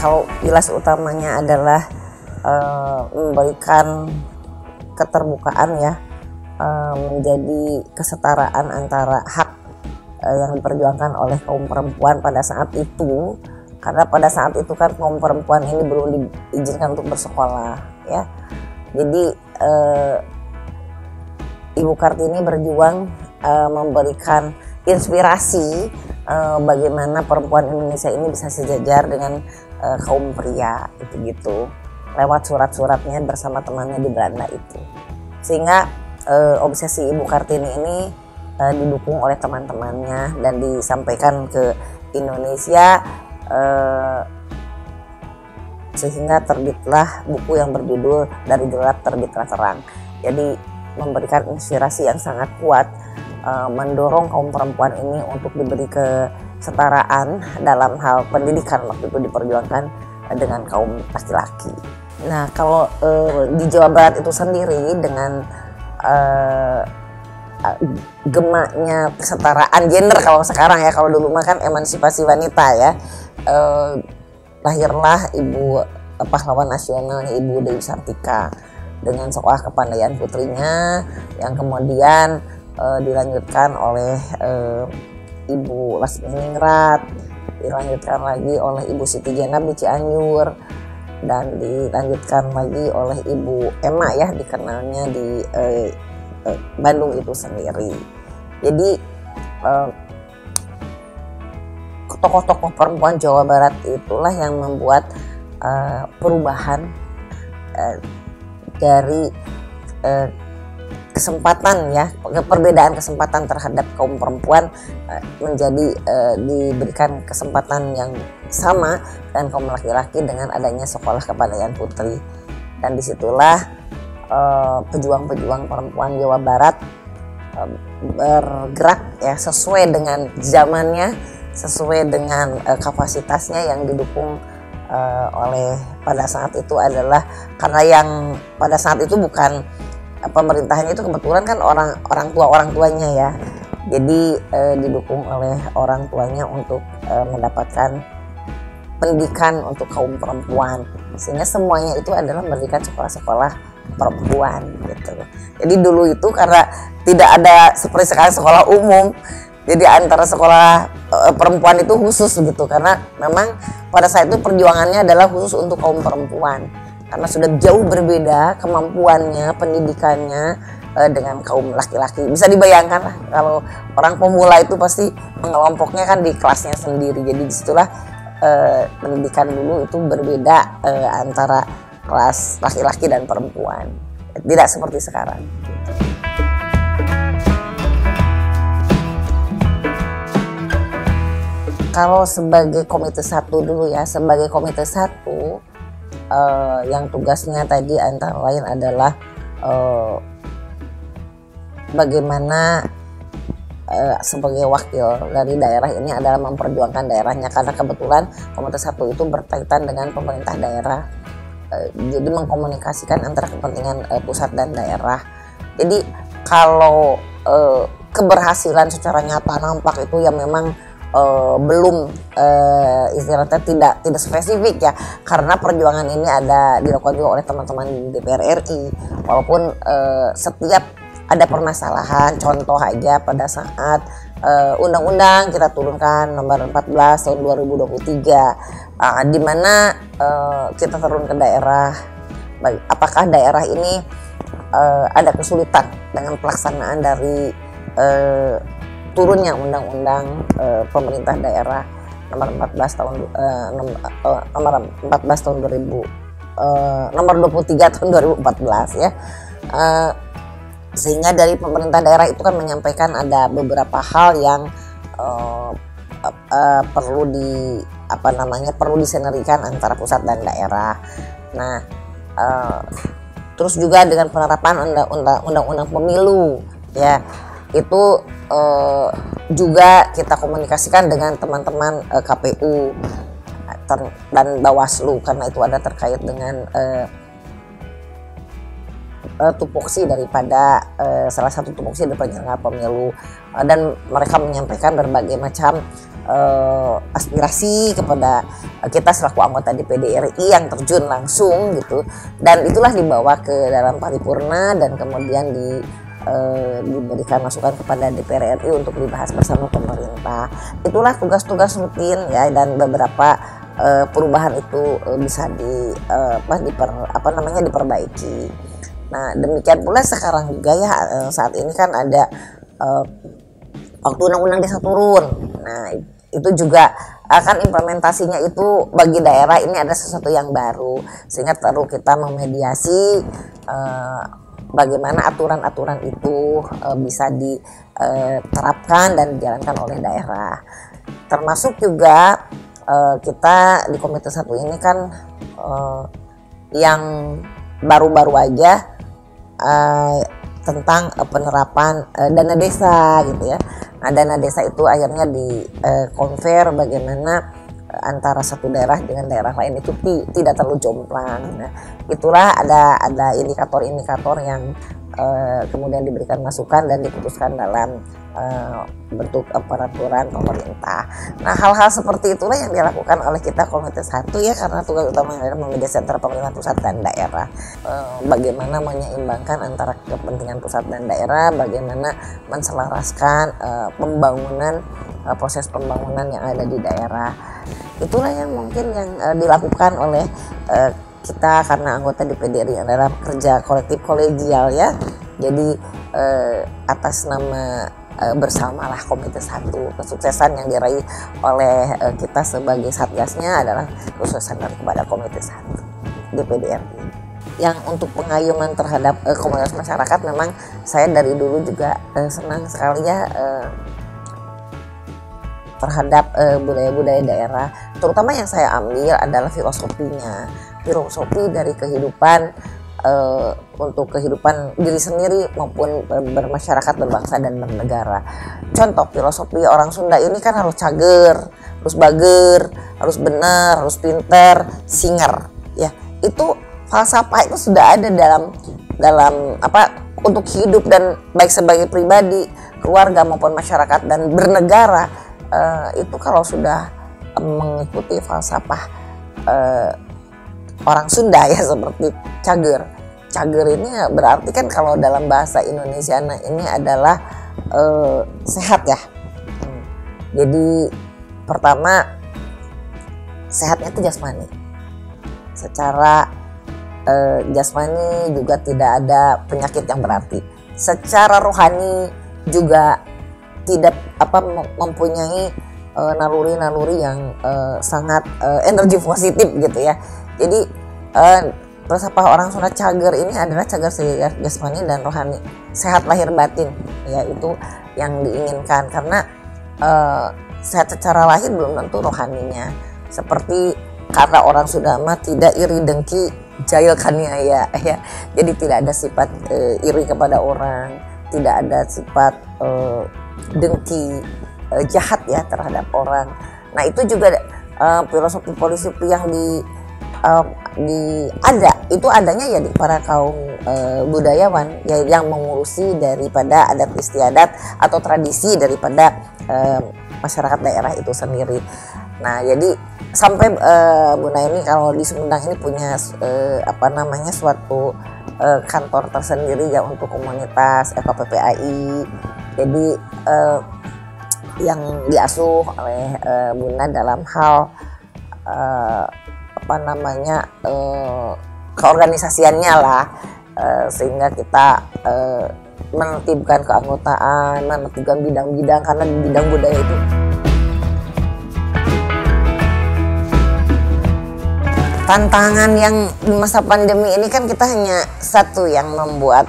Kalau pilar utamanya adalah memberikan keterbukaan ya, menjadi kesetaraan antara hak yang diperjuangkan oleh kaum perempuan pada saat itu, karena pada saat itu kan kaum perempuan ini belum diizinkan untuk bersekolah ya. Jadi Ibu Kartini berjuang memberikan inspirasi bagaimana perempuan Indonesia ini bisa sejajar dengan kaum pria gitu lewat surat-suratnya bersama temannya di Belanda itu, sehingga obsesi Ibu Kartini ini didukung oleh teman-temannya dan disampaikan ke Indonesia, sehingga terbitlah buku yang berjudul Dari Gelap Terbitlah Terang. Jadi memberikan inspirasi yang sangat kuat, mendorong kaum perempuan ini untuk diberi kesetaraan dalam hal pendidikan. Waktu itu diperjuangkan dengan kaum laki-laki. Nah, kalau di Jawa Barat itu sendiri dengan gemaknya kesetaraan gender kalau sekarang ya, kalau dulu mah kan emansipasi wanita ya, lahirlah Ibu pahlawan nasional Ibu Dewi Sartika dengan sekolah kepandaian putrinya yang kemudian dilanjutkan oleh Ibu Lasminingrat, dilanjutkan lagi oleh Ibu Siti Jenab di Cianjur, dan dilanjutkan lagi oleh Ibu Emma ya, dikenalnya di Bandung itu sendiri. Jadi tokoh-tokoh perempuan Jawa Barat itulah yang membuat perubahan dari kesempatan ya, perbedaan kesempatan terhadap kaum perempuan menjadi diberikan kesempatan yang sama dengan kaum laki-laki dengan adanya sekolah kepandaian putri. Dan disitulah pejuang-pejuang perempuan Jawa Barat bergerak ya sesuai dengan zamannya, sesuai dengan kapasitasnya yang didukung oleh pada saat itu adalah, karena yang pada saat itu bukan pemerintahannya itu kebetulan kan orang tuanya ya, jadi didukung oleh orang tuanya untuk mendapatkan pendidikan untuk kaum perempuan, sehingga semuanya itu adalah mendirikan sekolah-sekolah perempuan gitu. Jadi dulu itu karena tidak ada seperti sekarang sekolah umum, jadi antara sekolah perempuan itu khusus gitu, karena memang pada saat itu perjuangannya adalah khusus untuk kaum perempuan, karena sudah jauh berbeda kemampuannya, pendidikannya dengan kaum laki-laki. Bisa dibayangkan lah kalau orang pemula itu pasti mengelompoknya kan di kelasnya sendiri. Jadi disitulah pendidikan dulu itu berbeda antara kelas laki-laki dan perempuan, tidak seperti sekarang. Kalau sebagai komite 1 dulu ya, sebagai komite 1 yang tugasnya tadi antara lain adalah bagaimana sebagai wakil dari daerah ini adalah memperjuangkan daerahnya, karena kebetulan komite 1 itu berkaitan dengan pemerintah daerah, jadi mengkomunikasikan antara kepentingan pusat dan daerah. Jadi kalau keberhasilan secara nyata nampak itu ya memang belum istilahnya tidak spesifik ya, karena perjuangan ini ada dilakukan juga oleh teman-teman di DPR RI, walaupun setiap ada permasalahan. Contoh aja pada saat undang-undang kita turunkan nomor 14 tahun 2023, di mana kita turun ke daerah, apakah daerah ini ada kesulitan dengan pelaksanaan dari turunnya undang-undang pemerintah daerah nomor 14 tahun nomor 23 tahun 2014 ya, sehingga dari pemerintah daerah itu kan menyampaikan ada beberapa hal yang perlu disinergikan antara pusat dan daerah. Nah, terus juga dengan penerapan undang-undang pemilu ya, itu juga kita komunikasikan dengan teman-teman KPU dan Bawaslu, karena itu ada terkait dengan tupoksi daripada salah satu tupoksi dari penyelenggara pemilu, dan mereka menyampaikan berbagai macam aspirasi kepada kita selaku anggota DPD RI yang terjun langsung gitu, dan itulah dibawa ke dalam paripurna dan kemudian diberikan masukan kepada DPR RI untuk dibahas bersama pemerintah. Itulah tugas-tugas rutin ya, dan beberapa perubahan itu bisa diperbaiki. Nah, demikian pula sekarang juga ya, saat ini kan ada waktu Undang-Undang Desa turun. Nah, itu juga akan implementasinya itu bagi daerah ini ada sesuatu yang baru, sehingga perlu kita memediasi bagaimana aturan-aturan itu bisa diterapkan dan dijalankan oleh daerah. Termasuk juga kita di Komite 1 ini kan yang baru-baru aja tentang penerapan dana desa gitu ya. Nah, dana desa itu akhirnya di-compare bagaimana antara satu daerah dengan daerah lain itu tidak terlalu jomplang. Nah, itulah ada indikator-indikator yang kemudian diberikan masukan dan diputuskan dalam bentuk peraturan pemerintah. Nah, hal-hal seperti itulah yang dilakukan oleh kita Komite 1 ya, karena tugas utamanya adalah memediasi antara pemerintah pusat dan daerah. Bagaimana menyeimbangkan antara kepentingan pusat dan daerah, bagaimana menselaraskan pembangunan, proses pembangunan yang ada di daerah. Itulah yang mungkin yang dilakukan oleh kita karena anggota DPD RI adalah kerja kolektif kolegial ya. Jadi atas nama bersamalah Komite 1, kesuksesan yang diraih oleh kita sebagai satgasnya adalah kesuksesan daripada Komite 1 DPD RI. Yang untuk pengayuman terhadap komunitas masyarakat, memang saya dari dulu juga senang sekali ya terhadap budaya-budaya daerah, terutama yang saya ambil adalah filosofinya, filosofi dari kehidupan untuk kehidupan diri sendiri maupun bermasyarakat, berbangsa dan bernegara. Contoh filosofi orang Sunda ini kan harus cager, harus bager, harus benar, harus pinter, singer ya. Itu falsafah itu sudah ada dalam untuk hidup dan baik sebagai pribadi, keluarga maupun masyarakat dan bernegara. Itu kalau sudah mengikuti falsafah orang Sunda ya, seperti cager. Cager ini berarti kan kalau dalam bahasa Indonesia ini adalah sehat ya. Jadi pertama, sehatnya itu jasmani. Secara jasmani juga tidak ada penyakit yang berarti. Secara rohani juga tidak mempunyai naluri-naluri yang sangat energi positif gitu ya. Jadi falsafah orang Sunda cager ini adalah cager jasmani dan rohani, sehat lahir batin ya, itu yang diinginkan, karena sehat secara lahir belum tentu rohaninya. Seperti kata orang Sunda mah, tidak iri dengki jahil kaniaya ya. Jadi tidak ada sifat iri kepada orang, tidak ada sifat dengki jahat ya terhadap orang. Nah, itu juga filosofi yang adanya ya di para kaum budayawan ya, yang mengurusi daripada adat istiadat atau tradisi daripada masyarakat daerah itu sendiri. Nah, jadi sampai Bu Naini kalau di Sumedang ini punya suatu kantor tersendiri ya untuk komunitas KPPAI. Jadi yang diasuh oleh Bunda dalam hal keorganisasiannya lah, sehingga kita menertibkan keanggotaan, menertibkan bidang-bidang, karena di bidang budaya itu tantangan yang di masa pandemi ini kan kita hanya satu yang membuat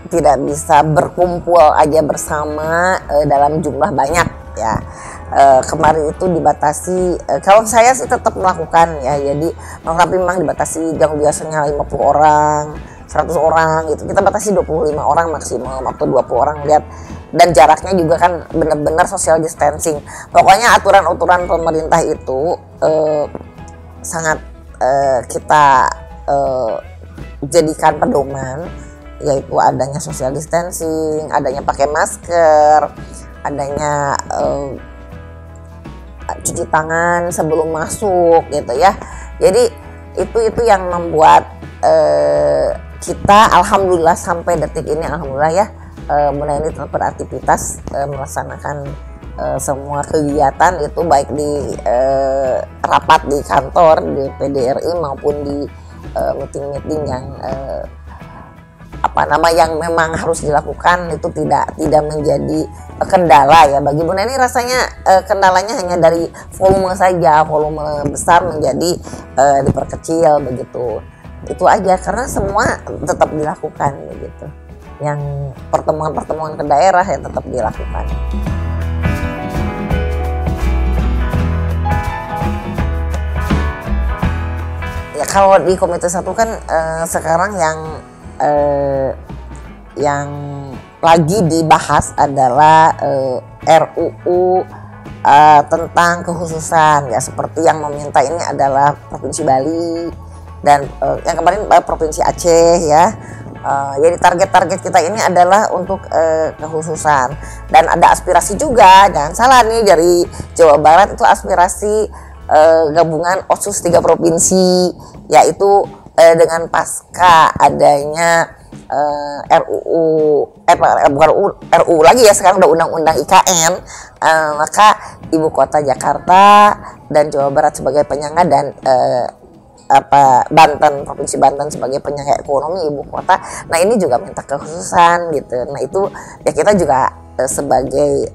tidak bisa berkumpul aja bersama dalam jumlah banyak ya. Kemarin itu dibatasi, kalau saya sih tetap melakukan ya, jadi tapi memang dibatasi, yang biasanya 50 orang, 100 orang gitu, kita batasi 25 orang maksimum atau 20 orang lihat, dan jaraknya juga kan benar-benar social distancing. Pokoknya aturan-aturan pemerintah itu sangat kita jadikan pedoman, yaitu adanya social distancing, adanya pakai masker, adanya cuci tangan sebelum masuk gitu ya. Jadi itu yang membuat kita alhamdulillah sampai detik ini alhamdulillah ya mulai ini tetap beraktivitas melaksanakan semua kegiatan itu baik di rapat di kantor di PDRI maupun di meeting-meeting yang yang memang harus dilakukan itu tidak menjadi kendala ya bagi Bu Neni. Rasanya kendalanya hanya dari volume saja, volume besar menjadi diperkecil begitu. Itu aja karena semua tetap dilakukan begitu. Yang pertemuan-pertemuan ke daerah ya tetap dilakukan. Ya kalau di Komite 1 kan sekarang yang lagi dibahas adalah RUU tentang kekhususan ya, seperti yang meminta ini adalah Provinsi Bali dan yang kemarin Provinsi Aceh ya. Jadi target-target kita ini adalah untuk kekhususan dan ada aspirasi juga, jangan salah nih, dari Jawa Barat itu aspirasi gabungan Otsus 3 provinsi, yaitu dengan pasca adanya bukan RUU lagi ya, sekarang udah undang-undang IKN, maka ibu kota Jakarta dan Jawa Barat sebagai penyangga dan Banten, Provinsi Banten sebagai penyangga ekonomi ibu kota. Nah ini juga minta kekhususan gitu. Nah itu ya kita juga sebagai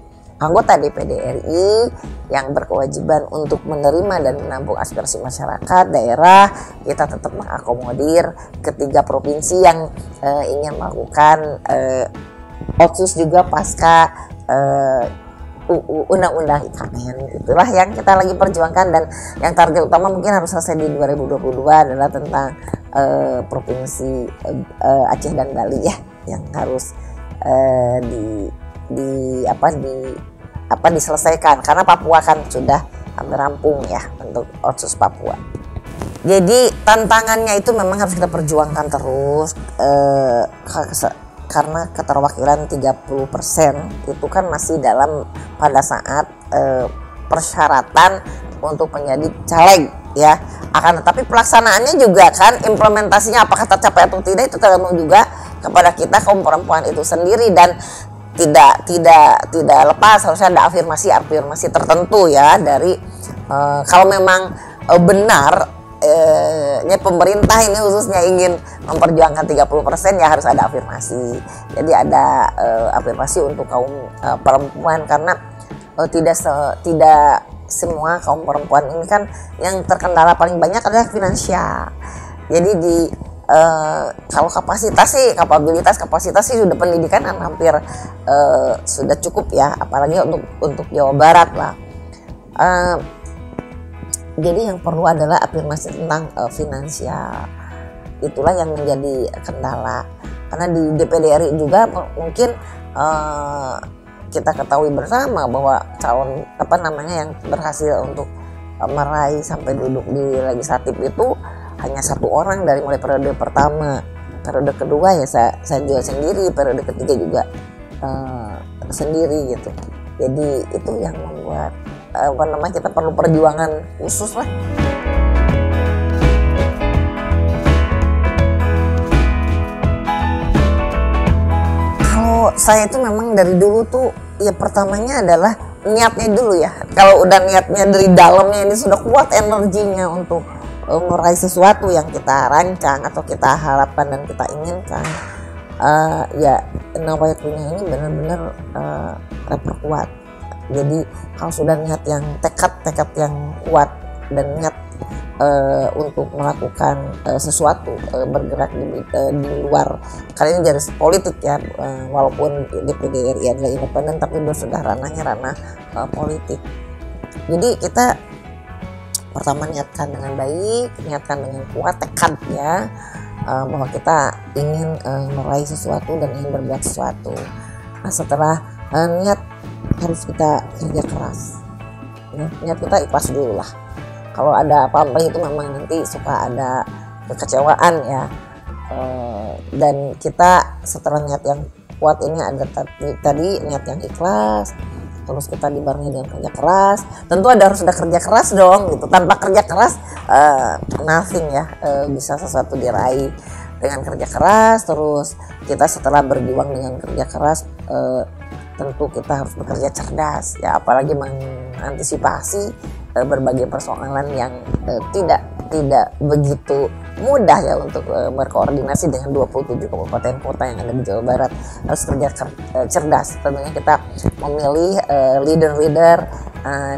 anggota DPD RI yang berkewajiban untuk menerima dan menampung aspirasi masyarakat daerah, kita tetap mengakomodir ketiga provinsi yang ingin melakukan Otsus juga pasca undang-undang IKN. Itulah yang kita lagi perjuangkan, dan yang target utama mungkin harus selesai di 2022 adalah tentang provinsi Aceh dan Bali ya, yang harus diselesaikan karena Papua kan sudah hampir rampung ya untuk Otsus Papua. Jadi tantangannya itu memang harus kita perjuangkan terus karena keterwakilan 30% itu kan masih dalam pada saat persyaratan untuk menjadi caleg ya. Akan tetapi pelaksanaannya juga kan, implementasinya apakah tercapai atau tidak itu tergantung juga kepada kita kaum perempuan itu sendiri, dan tidak lepas harusnya ada afirmasi tertentu ya dari kalau memang benar pemerintah ini khususnya ingin memperjuangkan 30% ya harus ada afirmasi. Jadi ada afirmasi untuk kaum perempuan, karena tidak semua kaum perempuan ini kan yang terkendala paling banyak adalah finansial. Jadi kalau kapasitas sih sudah pendidikan kan hampir sudah cukup ya, apalagi untuk Jawa Barat lah. Jadi yang perlu adalah afirmasi tentang finansial. Itulah yang menjadi kendala. Karena di DPD RI juga mungkin kita ketahui bersama bahwa calon yang berhasil untuk meraih sampai duduk di legislatif itu hanya 1 orang dari mulai periode pertama. Periode kedua ya saya juga sendiri, periode ketiga juga sendiri gitu. Jadi itu yang membuat kita perlu perjuangan khusus lah. Kalau saya itu memang dari dulu tuh ya pertamanya adalah niatnya dulu ya. Kalau udah niatnya dari dalamnya ini sudah kuat energinya untuk meraih sesuatu yang kita rancang atau kita harapkan dan kita inginkan, ya nawaitunya ini benar-benar terperkuat. Jadi kalau sudah niat yang tekad yang kuat dan niat untuk melakukan sesuatu, bergerak di luar, karena ini garis politik ya, walaupun DPD RI adalah independen tapi sudah ranahnya ranah politik. Jadi kita pertama niatkan dengan baik, niatkan dengan kuat tekad ya, bahwa kita ingin meraih sesuatu dan ingin berbuat sesuatu. Nah setelah niat harus kita kerja keras ya, niat kita ikhlas dulu lah. Kalau ada apa-apa itu memang nanti suka ada kekecewaan ya, dan kita setelah niat yang kuat ini ada tadi niat yang ikhlas, terus kita dibarengi dengan kerja keras. Tentu harus ada kerja keras dong gitu. Tanpa kerja keras nothing ya bisa sesuatu diraih. Dengan kerja keras, terus kita setelah berjuang dengan kerja keras tentu kita harus bekerja cerdas ya, apalagi mengantisipasi berbagai persoalan yang tidak begitu mudah ya untuk berkoordinasi dengan 27 kabupaten kota yang ada di Jawa Barat. Harus kerja cerdas. Tentunya kita memilih leader-leader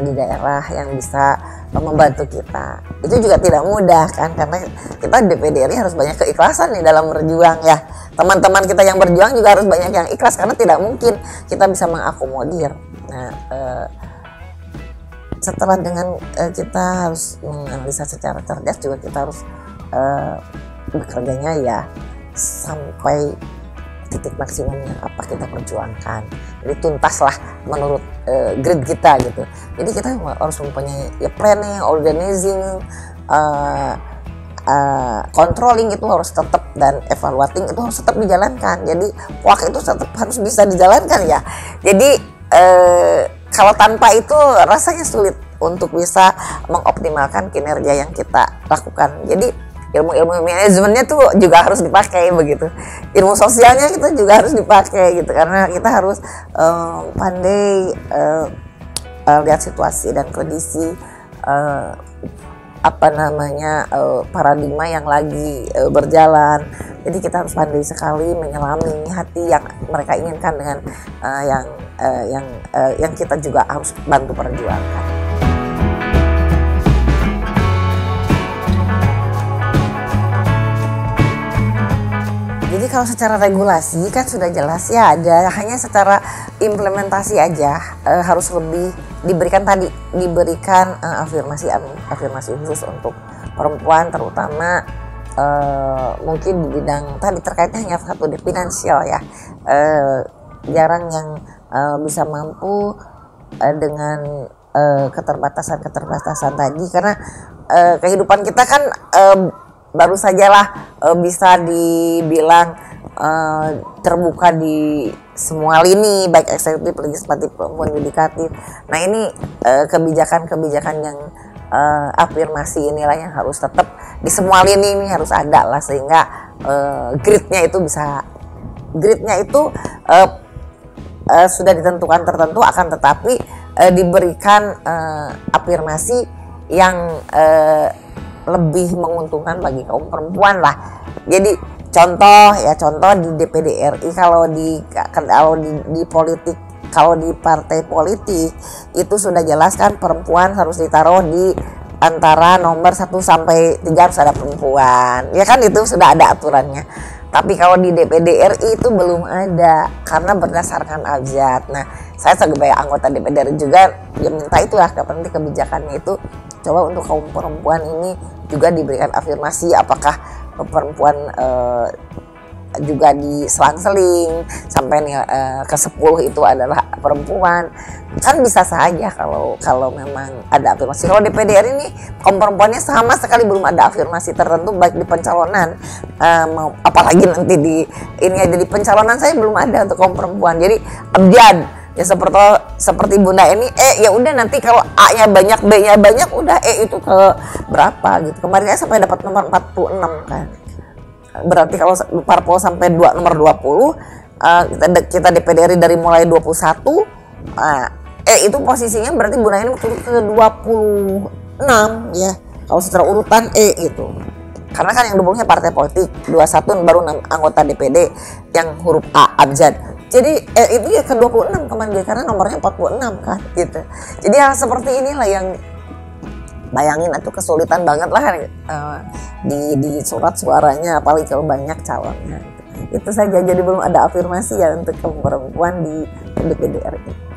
di daerah yang bisa membantu kita. Itu juga tidak mudah kan, karena kita DPD RI harus banyak keikhlasan nih dalam berjuang ya. Teman-teman kita yang berjuang juga harus banyak yang ikhlas, karena tidak mungkin kita bisa mengakomodir. Nah, setelah dengan kita harus menganalisa secara cerdas, juga kita harus bekerjanya ya sampai titik maksimumnya apa kita perjuangkan. Jadi tuntaslah menurut grid kita gitu. Jadi kita harus mempunyai ya planning, organizing, controlling itu harus tetap, dan evaluating itu harus tetap dijalankan. Jadi POAK itu tetap harus bisa dijalankan ya. Jadi kalau tanpa itu rasanya sulit untuk bisa mengoptimalkan kinerja yang kita lakukan. Jadi ilmu-ilmu manajemennya tuh juga harus dipakai begitu. Ilmu sosialnya kita juga harus dipakai gitu, karena kita harus pandai lihat situasi dan kondisi paradigma yang lagi berjalan. Jadi kita harus pandai sekali menyelami hati yang mereka inginkan dengan yang kita juga harus bantu perjuangkan. Jadi kalau secara regulasi kan sudah jelas ya ada, hanya secara implementasi aja harus lebih diberikan afirmasi khusus untuk perempuan, terutama mungkin di bidang tadi terkaitnya hanya satu di finansial ya, jarang yang bisa mampu dengan keterbatasan tadi, karena kehidupan kita kan baru sajalah bisa dibilang terbuka di semua lini, baik eksekutif, legislatif maupun yudikatif. Nah ini kebijakan-kebijakan yang afirmasi inilah yang harus tetap di semua lini ini harus ada lah, sehingga gridnya itu sudah ditentukan tertentu, akan tetapi diberikan afirmasi yang lebih menguntungkan bagi kaum perempuan lah. Jadi contoh di DPD RI, kalau di politik, kalau di partai politik itu sudah jelaskan perempuan harus ditaruh di antara nomor 1 sampai 3 harus ada perempuan. Ya kan itu sudah ada aturannya. Tapi kalau di DPD RI itu belum ada, karena berdasarkan abjad. Nah, saya sebagai anggota DPD RI juga yang minta itu ya, penting kebijakannya itu coba untuk kaum perempuan ini juga diberikan afirmasi, apakah perempuan juga diselang-seling sampai ke 10 itu adalah perempuan. Kan bisa saja kalau memang ada afirmasi. Kalau DPD RI ini kaum perempuannya sama sekali belum ada afirmasi tertentu, baik di pencalonan apalagi nanti ini aja di pencalonan saya belum ada untuk kaum perempuan. Jadi abjad ya seperti Bunda ini ya udah, nanti kalau A-nya banyak, B-nya banyak, udah itu ke berapa gitu. Kemarin saya sampai dapat nomor 46 kan. Berarti kalau parpol sampai nomor 20, kita DPD RI dari mulai 21, itu posisinya berarti Bunda ini turun ke 26 ya. Kalau secara urutan gitu. Karena kan yang dulunya partai politik, 21 baru anggota DPD yang huruf A abjad. Jadi itu ya ke 26 kemarin, karena nomornya 46 kan gitu. Jadi hal seperti inilah yang bayangin itu kesulitan banget lah di surat suaranya, apalagi kalau banyak calonnya. Itu saja, jadi belum ada afirmasi ya untuk perempuan di DPD RI.